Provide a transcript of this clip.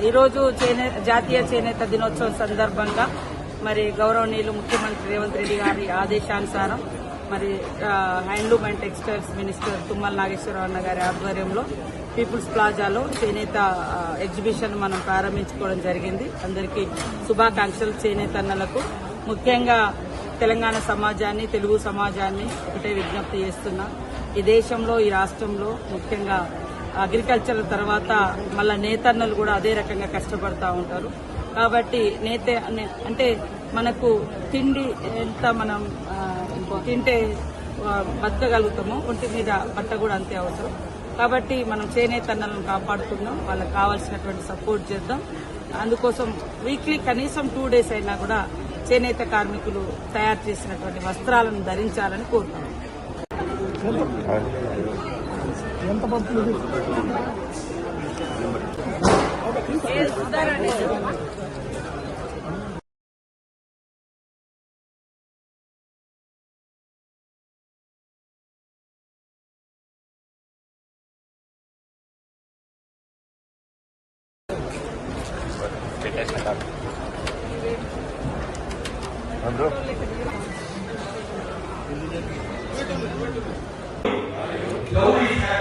ఈరోజు జాతీయ చేనేత దినోత్సవం సందర్భంగా మరి గౌరవనీయులు ముఖ్యమంత్రి రేవంత్ రెడ్డి గారి ఆదేశానుసారం మరి handloom and textiles minister Tummala Nageswara Rao గారి ఆధ్వర్యంలో పీపుల్స్ ప్లాజాలో చేనేత ఎగ్జిబిషన్ మనం ప్రారంభించుకోవడం జరిగింది. అందరికీ శుభాకాంక్షలు. చేనేత అన్నలకు ముఖ్యంగా తెలంగాణ సమాజాన్ని, తెలుగు సమాజాన్ని ఒకటే విజ్ఞప్తి చేస్తున్నా. ఈ దేశంలో, ఈ రాష్ట్రంలో ముఖ్యంగా అగ్రికల్చర్ తర్వాత మళ్ళా నేతన్నలు కూడా అదే రకంగా కష్టపడతా ఉంటారు. కాబట్టి అంటే మనకు తిండి ఎంత మనం తింటే బతకగలుగుతామో ఒంటి మీద బట్ట కూడా అంతే అవసరం. కాబట్టి మనం చేనేతన్నలను కాపాడుకుందాం, వాళ్ళకి కావాల్సినటువంటి సపోర్ట్ చేద్దాం. అందుకోసం వీక్లీ కనీసం 2 days అయినా కూడా చేనేత కార్మికులు తయారు చేసినటువంటి వస్త్రాలను ధరించాలని కోరుతున్నాం. Chloe